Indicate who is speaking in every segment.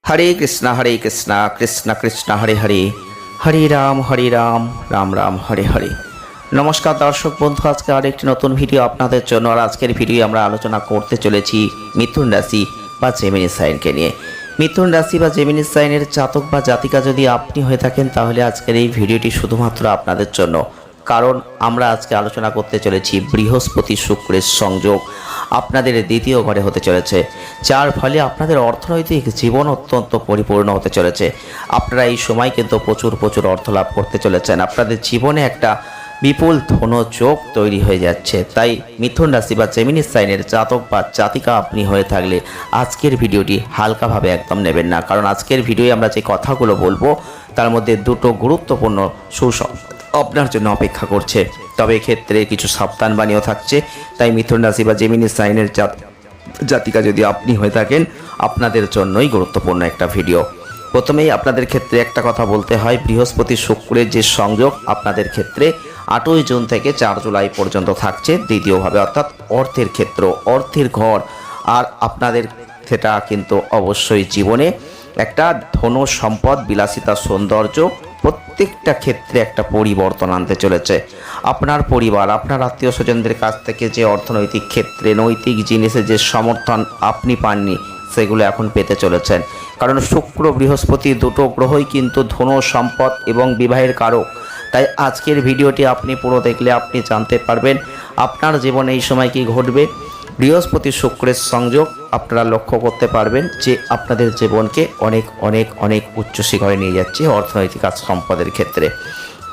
Speaker 1: हरे कृष्णा कृष्ण कृष्ण हरे हरे हरे राम राम राम हरे हरे। नमस्कार दर्शक बंधु, आज के आरेकटी नतून भिडियो आपनादेर जोन्नो। और आजकेर भिडियो आमरा आलोचना करते चलेछि मिथुन राशि बा जेमिनी साइन के निये। मिथुन राशि बा जेमिनी साइनेर जातक बा जातिका यदि आपनि हये थाकेन ताहले आजकेर एई भिडियोटी शुधुमात्र आपनादेर जोन्नो। कारण आमरा आजके आलोचना करते चलेछि बृहस्पति शुक्रेर संयोग आपनादेर द्वितीय घरे होते चलेছে, যার ফলে আপনাদের অর্থনৈতিক জীবন অত্যন্ত পরিপূর্ণ হতে চলেছে। আপনারা এই সময় কিন্তু প্রচুর অর্থ লাভ করতে চলেছেন। আপনাদের জীবনে একটা বিপুল ধনযোগ তৈরি হয়ে যাচ্ছে। তাই মিথুন রাশি বা জেমিনি সাইনের জাতক বা জাতিকা আপনি হয়ে থাকলে আজকের ভিডিওটি হালকাভাবে একদম নেবেন না। কারণ আজকের ভিডিওয়ে আমরা যে কথাগুলো বলবো তার মধ্যে দুটো গুরুত্বপূর্ণ সুসংবাদ আপনার জন্য অপেক্ষা করছে। তবে এক্ষেত্রে কিছু সাবধানবাণীও থাকছে। তাই মিথুন রাশি বা জেমিনি সাইনের জাতিকা যদি আপনি হয়ে থাকেন আপনাদের জন্যই গুরুত্বপূর্ণ একটা ভিডিও। প্রথমেই আপনাদের ক্ষেত্রে একটা কথা বলতে হয়, বৃহস্পতি শুক্রের যে সংযোগ আপনাদের ক্ষেত্রে 8ই জুন থেকে 4 জুলাই পর্যন্ত থাকছে দ্বিতীয়ভাবে, অর্থাৎ অর্থের ক্ষেত্র, অর্থের ঘর। আর আপনাদের সেটা কিন্তু অবশ্যই জীবনে একটা ধন সম্পদ বিলাসিতা সৌন্দর্য প্রত্যেকটা ক্ষেত্রে একটা পরিবর্তন আনতে চলেছে। আপনার পরিবার আপনার আত্মীয় স্বজনদের কাছ থেকে যে অর্থনৈতিক ক্ষেত্রে নৈতিক জিনিসে যে সমর্থন আপনি পাননি সেগুলো এখন পেতে চলেছেন। কারণ শুক্র বৃহস্পতি দুটো গ্রহই কিন্তু ধন সম্পদ এবং বিবাহের কারক। তাই আজকের ভিডিওটি আপনি পুরো দেখলে আপনি জানতে পারবেন আপনার জীবনে এই সময় কি ঘটবে। বৃহস্পতি শুক্রের সংযোগ আপনারা লক্ষ্য করতে পারবেন যে আপনাদের জীবনকে অনেক উচ্চ শিখরে নিয়ে যাচ্ছে অর্থনৈতিক আর সম্পদের ক্ষেত্রে।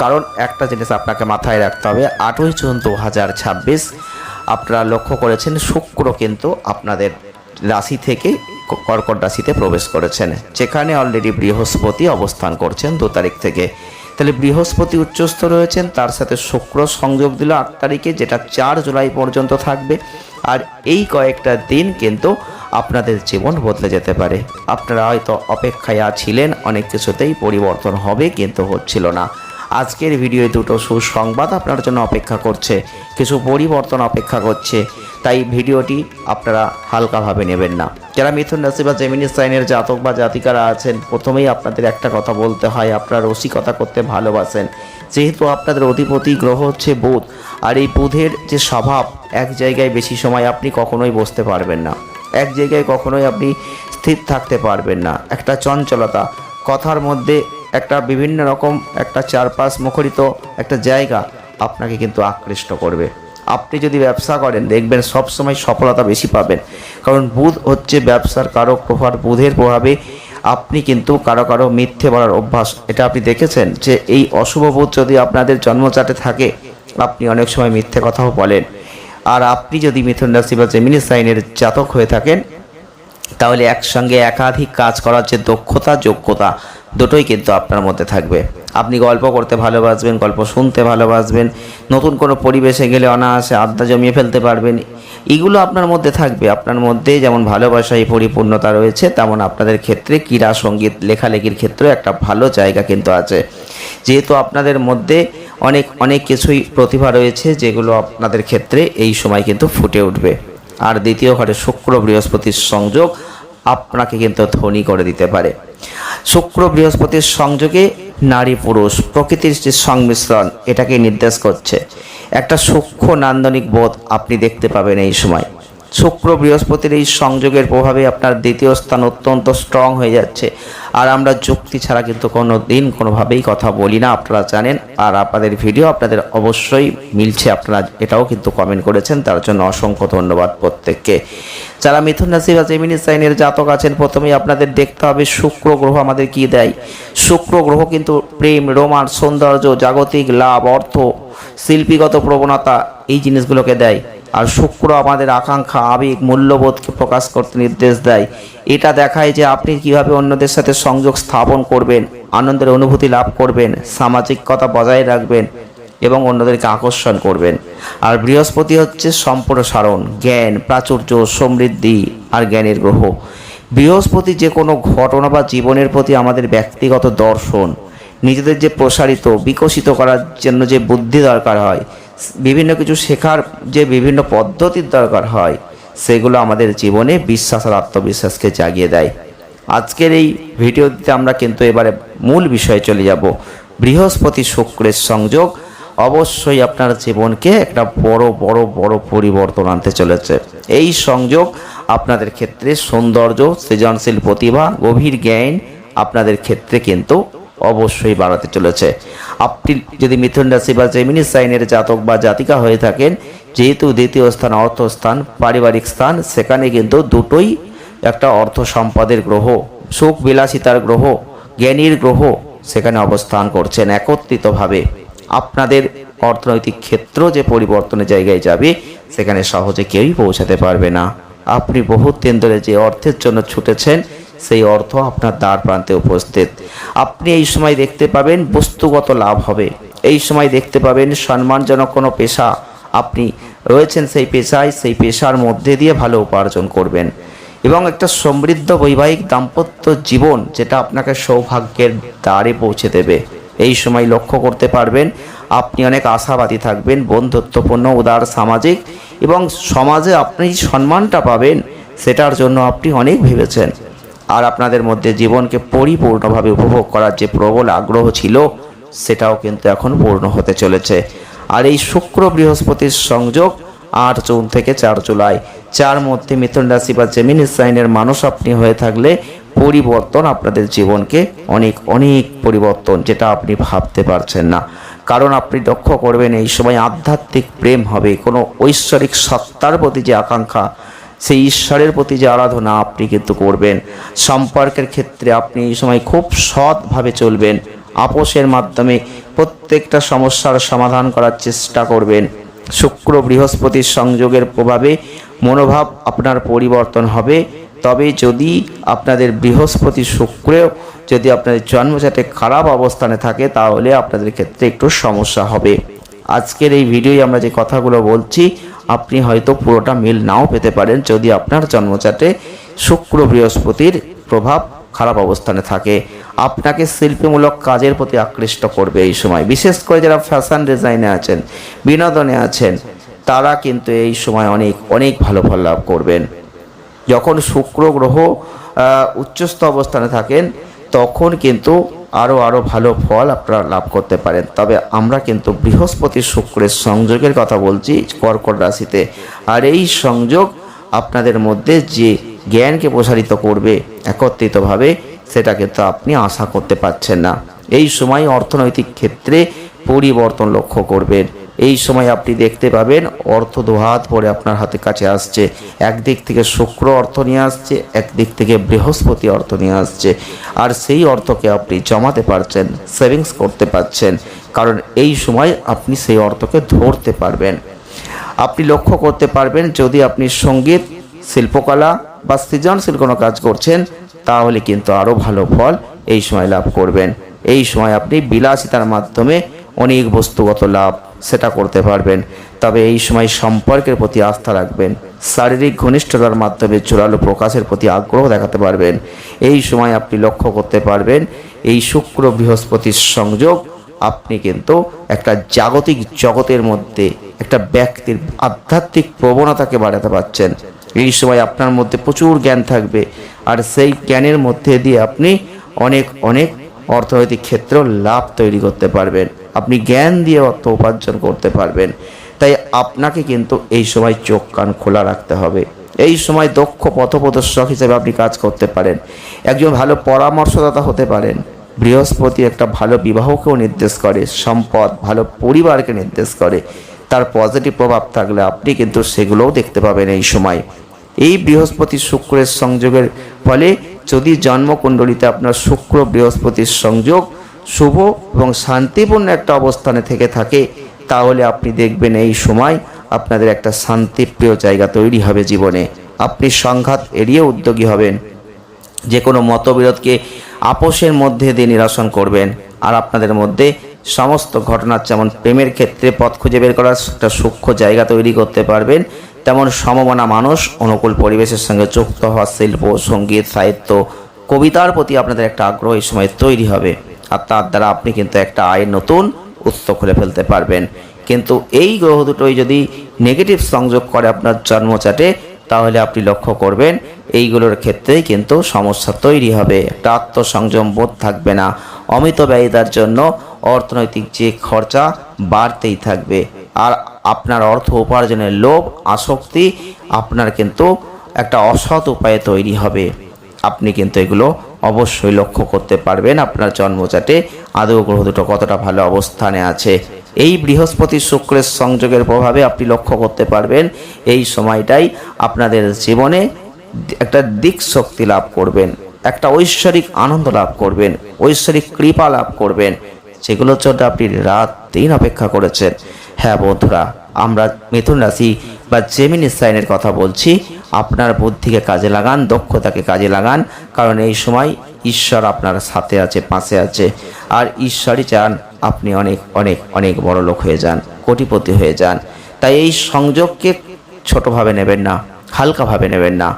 Speaker 1: কারণ একটা জিনিস আপনাকে মাথায় রাখতে হবে, 8ই জুন 2026 আপনারা লক্ষ্য করেছেন শুক্র কিন্তু আপনাদের রাশি থেকে কর্কট রাশিতে প্রবেশ করেছেন, যেখানে অলরেডি বৃহস্পতি অবস্থান করছেন 2 তারিখ থেকে। তাহলে বৃহস্পতি উচ্চস্থ রয়েছেন, তার সাথে শুক্র সংযোগ দিল 8 তারিখে, যেটা 4 জুলাই পর্যন্ত থাকবে। আর এই কয়েকটা দিন কিন্তু আপনাদের জীবন বদলে যেতে পারে। আপনারা হয়তো অপেক্ষায় ছিলেন অনেক কিছুতেই পরিবর্তন হবে, কিন্তু হচ্ছিল না। আজকের ভিডিওয়ে দুটো সুসংবাদ আপনার জন্য অপেক্ষা করছে, কিছু পরিবর্তন অপেক্ষা করছে। তাই ভিডিওটি আপনারা হালকাভাবে নেবেন না। যারা মিথুন রাশি বা জেমিনি সাইনের জাতক বা জাতিকারা আছেন, প্রথমেই আপনাদের একটা কথা বলতে হয়, আপনারা রসিকতা করতে ভালোবাসেন। যেহেতু আপনাদের অধিপতি গ্রহ হচ্ছে বুধ, আর এই বুধের যে স্বভাব, এক জায়গায় বেশি সময় আপনি কখনোই বসতে পারবেন না, এক জায়গায় কখনোই আপনি স্থির থাকতে পারবেন না। একটা চঞ্চলতা, কথার মধ্যে একটা বিভিন্ন রকম একটা চারপাশ মুখরিত একটা জায়গা আপনাকে কিন্তু আকৃষ্ট করবে। আপনি যদি ব্যবসা করেন দেখবেন সবসময় সফলতা বেশি পাবেন, কারণ বুধ হচ্ছে ব্যবসার কারক প্রভাব। বুধের প্রভাবে আপনি কিন্তু কারো মিথ্যে বলার অভ্যাস, এটা আপনি দেখেছেন যে এই অশুভ বুধ যদি আপনাদের জন্মচাটে থাকে আপনি অনেক সময় মিথ্যে কথাও বলেন। আর আপনি যদি মিথুন রাশি বা জেমিনি সাইনের জাতক হয়ে থাকেন তাহলে একসঙ্গে একাধিক কাজ করার যে দক্ষতা যোগ্যতা দুটোই কিন্তু আপনার মধ্যে থাকবে। আপনি গল্প করতে ভালোবাসবেন, গল্প শুনতে ভালোবাসবেন, নতুন কোনো পরিবেশে গেলে অনায়াসে আড্ডা জমিয়ে ফেলতে পারবেন, এগুলো আপনার মধ্যে থাকবে। আপনার মধ্যে যেমন ভালোবাসায় পরিপূর্ণতা রয়েছে, তেমন আপনাদের ক্ষেত্রে ক্রীড়া সঙ্গীত লেখালেখির ক্ষেত্রে একটা ভালো জায়গা কিন্তু আছে। যেহেতু আপনাদের মধ্যে অনেক কিছুই প্রতিভা রয়েছে, যেগুলো আপনাদের ক্ষেত্রে এই সময় কিন্তু ফুটে উঠবে। আর দ্বিতীয় ঘরে শুক্র বৃহস্পতির সংযোগ আপনাকে কিন্তু ধনী করে দিতে পারে। শুক্র বৃহস্পতির সংযোগে নারী পুরুষ প্রকৃতির যে সংমিশ্রণ এটাকে নির্দেশ করছে। একটা সূক্ষ্ম নান্দনিক বোধ আপনি দেখতে পাবেন এই সময়। শুক্র বৃহস্পতির এই সংযোগের প্রভাবে আপনার দ্বিতীয় স্থান অত্যন্ত স্ট্রং হয়ে যাচ্ছে। আর আমরা যুক্তি ছাড়া কিন্তু কোনোভাবেই কথা বলি না, আপনারা জানেন। আর আপনাদের ভিডিও আপনাদের অবশ্যই মিলছে, আপনারা এটাও কিন্তু কমেন্ট করেছেন, তার জন্য অসংখ্য ধন্যবাদ প্রত্যেককে। যারা মিথুন রাশি বা জেমিনি সাইনের জাতক আছেন, প্রথমেই আপনাদের দেখতে হবে শুক্র গ্রহ আমাদের কি দেয়। শুক্র গ্রহ কিন্তু প্রেম, রোমান্স, সৌন্দর্য, জাগতিক লাভ, অর্থ, শিল্পীগত প্রবণতা এই জিনিসগুলোকে দেয়। আর শুক্র আমাদের আকাঙ্ক্ষা, আবেগ, মূল্যবোধকে প্রকাশ করতে নির্দেশ দেয়। এটা দেখায় যে আপনি কিভাবে অন্যদের সাথে সংযোগ স্থাপন করবেন, আনন্দের অনুভূতি লাভ করবেন, সামাজিকতা বজায় রাখবেন এবং অন্যদেরকে আকর্ষণ করবেন। আর বৃহস্পতি হচ্ছে সম্প্রসারণ, জ্ঞান, প্রাচুর্য, সমৃদ্ধি আর জ্ঞানের গ্রহ। বৃহস্পতি যে কোনো ঘটনা বা জীবনের প্রতি আমাদের ব্যক্তিগত দর্শন, নিজেদের যে প্রসারিত বিকশিত করার জন্য যে বুদ্ধি দরকার হয়, বিভিন্ন কিছু শেখার যে বিভিন্ন পদ্ধতির দরকার হয়, সেগুলো আমাদের জীবনে বিশ্বাস আর আত্মবিশ্বাসকে জাগিয়ে দেয়। আজকের এই ভিডিওতে আমরা কিন্তু এবারে মূল বিষয়ে চলে যাব। বৃহস্পতি শুক্রের সংযোগ অবশ্যই আপনার জীবনকে একটা বড় বড় বড় পরিবর্তন আনতে চলেছে। এই সংযোগ আপনাদের ক্ষেত্রে সৌন্দর্য, সৃজনশীল প্রতিভা, গভীর জ্ঞান আপনাদের ক্ষেত্রে কিন্তু অবশ্যই বাড়াতে চলেছে। আপনি যদি মিথুন রাশি বা জেমিনি সাইনের জাতক বা জাতিকা হয়ে থাকেন, যেহেতু দ্বিতীয় স্থান অর্থস্থান, পারিবারিক স্থান, সেখানে কিন্তু দুটোই একটা অর্থ সম্পদের গ্রহ, সুখ বিলাসিতার গ্রহ, জ্ঞানীর গ্রহ সেখানে অবস্থান করছেন একত্রিতভাবে। আপনাদের অর্থনৈতিক ক্ষেত্র যে পরিবর্তনের জায়গায় যাবে, সেখানে সহজে কেউই পৌঁছাতে পারবে না। আপনি বহুত দিন ধরে যে অর্থের জন্য ছুটেছেন, সেই অর্থ আপনার দ্বার প্রান্তে উপস্থিত। আপনি এই সময় দেখতে পাবেন বস্তুগত লাভ হবে। এই সময় দেখতে পাবেন সম্মানজনক কোনো পেশা আপনি রয়েছেন, সেই পেশার মধ্যে দিয়ে ভালো উপার্জন করবেন এবং একটা সমৃদ্ধ বৈবাহিক দাম্পত্য জীবন, যেটা আপনাকে সৌভাগ্যের দ্বারে পৌঁছে দেবে। এই সময় লক্ষ্য করতে পারবেন আপনি অনেক আশাবাদী থাকবেন, বন্ধুত্বপূর্ণ, উদার, সামাজিক এবং সমাজে আপনি সম্মানটা পাবেন, সেটার জন্য আপনি অনেক ভেবেছেন। আর আপনাদের মধ্যে জীবনকে পরিপূর্ণভাবে উপভোগ করার যে প্রবল আগ্রহ ছিল, সেটাও কিন্তু এখন পূর্ণ হতে চলেছে। আর এই শুক্র বৃহস্পতির সংযোগ 8 জুন থেকে 4 জুলাই, যার মধ্যে মিথুন রাশি বা জেমিনি সাইনের মানুষ আপনি হয়ে থাকলে পরিবর্তন আপনাদের জীবনকে অনেক অনেক পরিবর্তন, যেটা আপনি ভাবতে পারছেন না। কারণ আপনি লক্ষ্য করবেন এই সময় আধ্যাত্মিক প্রেম হবে, কোনো ঐশ্বরিক সত্তার প্রতি যে আকাঙ্ক্ষা, সেই ঈশ্বরের প্রতি যে আরাধনা আপনি কিন্তু করবেন। সম্পর্কের ক্ষেত্রে আপনি এই সময় খুব সৎভাবে চলবেন, আপোষের মাধ্যমে প্রত্যেকটা সমস্যার সমাধান করার চেষ্টা করবেন। শুক্র বৃহস্পতির সংযোগের প্রভাবে মনোভাব আপনার পরিবর্তন হবে। তবে যদি আপনাদের বৃহস্পতি শুক্রেও যদি আপনাদের জন্মছকে খারাপ অবস্থানে থাকে, তাহলে আপনাদের ক্ষেত্রে একটু সমস্যা হবে। আজকের এই ভিডিওয় আমরা যে কথাগুলো বলছি, আপনি হয়তো পুরোটা মিল নাও পেতে পারেন, যদি আপনার জন্মছকে শুক্র বৃহস্পতির প্রভাব খারাপ অবস্থানে থাকে। আপনাকে শিল্পমূলক কাজের প্রতি আকৃষ্ট করবে এই সময়। বিশেষ করে যারা ফ্যাশন ডিজাইনে আছেন, বিনোদনে আছেন, তারা কিন্তু এই সময় অনেক অনেক ভালো ফল লাভ করবেন। যখন শুক্র গ্রহ উচ্চস্থ অবস্থানে থাকেন, তখন কিন্তু আরও ভালো ফল আপনারা লাভ করতে পারেন। তবে আমরা কিন্তু বৃহস্পতি শুক্রের সংযোগের কথা বলছি কর্কট রাশিতে। আর এই সংযোগ আপনাদের মধ্যে যে জ্ঞানকে প্রসারিত করবে একত্রিতভাবে, সেটা কিন্তু আপনি আশা করতে পারছেন না। এই সময় অর্থনৈতিক ক্ষেত্রে পরিবর্তন লক্ষ্য করবেন। এই সময় আপনি দেখতে পাবেন অর্থ দুহাত ভরে আপনার হাতের কাছে আসছে। একদিক থেকে শুক্র অর্থ নিয়ে আসছে, একদিক থেকে বৃহস্পতি অর্থ নিয়ে আসছে। আর সেই অর্থকে আপনি জমাতে পারছেন, সেভিংস করতে পারছেন, কারণ এই সময় আপনি সেই অর্থকে ধরতে পারবেন। আপনি লক্ষ্য করতে পারবেন যদি আপনি সঙ্গীত, শিল্পকলা বা সৃজনশীল কোনো কাজ করছেন, তাহলে কিন্তু আরও ভালো ফল এই সময় লাভ করবেন। এই সময় আপনি বিলাসিতার মাধ্যমে অনেক বস্তুগত লাভ সেটা করতে পারবেন। তবে এই সময় সম্পর্কের প্রতি আস্থা রাখবেন, শারীরিক ঘনিষ্ঠতার মাধ্যমে জোরালো প্রকাশের প্রতি আগ্রহ দেখাতে পারবেন। এই সময় আপনি লক্ষ্য করতে পারবেন এই শুক্র বৃহস্পতির সংযোগ আপনি কিন্তু একটা জাগতিক জগতের মধ্যে একটা ব্যক্তির আধ্যাত্মিক প্রবণতাকে বাড়াতে পারছেন। এই সময় আপনার মধ্যে প্রচুর জ্ঞান থাকবে, আর সেই জ্ঞানের মধ্যে দিয়ে আপনি অনেক অনেক অর্থনৈতিক ক্ষেত্রে লাভ তৈরি করতে পারবেন। আপনি জ্ঞান দিয়ে অর্থ উপার্জন করতে পারবেন। তাই আপনাকে কিন্তু এই সময় চোখ কান খোলা রাখতে হবে। এই সময় দক্ষ পথপ্রদর্শক হিসেবে আপনি কাজ করতে পারেন, একজন ভালো পরামর্শদাতা হতে পারেন। বৃহস্পতি একটা ভালো বিবাহকেও নির্দেশ করে, সম্পদ, ভালো পরিবারকে নির্দেশ করে। তার পজিটিভ প্রভাব থাকলে আপনি কিন্তু সেগুলোও দেখতে পাবেন এই সময়। এই বৃহস্পতি শুক্রের সংযোগের ফলে যদি জন্মকুণ্ডলিতে আপনার শুক্র বৃহস্পতির সংযোগ শুভ এবং শান্তিপূর্ণ একটা অবস্থানে থেকে থাকে, তাহলে আপনি দেখবেন এই সময় আপনাদের একটা শান্তিপ্রিয় জায়গা তৈরি হবে জীবনে। আপনি সংঘাত এড়িয়ে উদ্যোগী হবেন, যে কোনো মতবিরোধকে আপোষের মধ্যে দিয়ে নিরসন করবেন। আর আপনাদের মধ্যে সমস্ত ঘটনার যেমন প্রেমের ক্ষেত্রে পথ খুঁজে বের করার একটা সূক্ষ্ম জায়গা তৈরি করতে পারবেন, তেমন সমমনা মানুষ, অনুকূল পরিবেশের সঙ্গে যুক্ত হওয়া, শিল্প, সঙ্গীত, সাহিত্য, কবিতার প্রতি আপনাদের একটা আগ্রহ এই সময় তৈরি হবে। আর তার দ্বারা আপনি কিন্তু একটা আয়ের নতুন উৎস খুলে ফেলতে পারবেন। কিন্তু এই গ্রহ দুটোই যদি নেগেটিভ সংযোগ করে আপনার জন্মচাটে, তাহলে আপনি লক্ষ্য করবেন এইগুলোর ক্ষেত্রেই কিন্তু সমস্যা তৈরি হবে। একটা আত্মসংযম বোধ থাকবে না। অমিত ব্যয়িতার জন্য অর্থনৈতিক যে খরচা বাড়তেই থাকবে। আর আপনার অর্থ উপার্জনের লোভ আসক্তি আপনার কিন্তু একটা অসৎ উপায়ে তৈরি হবে। আপনি কিন্তু এগুলো অবশ্যই লক্ষ্য করতে পারবেন। আপনার জন্মচাটে আদৌ গ্রহ দুটো কতটা ভালো অবস্থানে আছে, এই বৃহস্পতি শুক্রের সংযোগের প্রভাবে আপনি লক্ষ্য করতে পারবেন। এই সময়টাই আপনাদের জীবনে একটা দিক শক্তি লাভ করবেন, একটা ঐশ্বরিক আনন্দ লাভ করবেন, ঐশ্বরিক কৃপা লাভ করবেন, যেগুলোর জন্য আপনি রাত দিন অপেক্ষা করেছেন। হ্যাঁ বন্ধুরা, আমরা মিথুন রাশি বা জেমিনি সাইনের কথা বলছি। আপনার বুদ্ধিকে কাজে লাগান, দক্ষতাকে কাজে লাগান, কারণ এই সময় ঈশ্বর আপনার সাথে আছে, পাশে আছে। আর ঈশ্বরই চান আপনি অনেক অনেক অনেক বড় লোক হয়ে যান, কোটিপতি হয়ে যান। তাই এই সংযোগকে ছোটোভাবে নেবেন না, হালকাভাবে নেবেন না।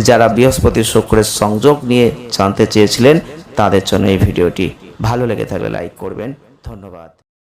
Speaker 1: যারা বৃহস্পতি শুক্রের সংযোগ নিয়ে জানতে চেয়েছিলেন তাদের জন্য এই ভিডিওটি। ভালো লেগে থাকলে লাইক করবেন। ধন্যবাদ।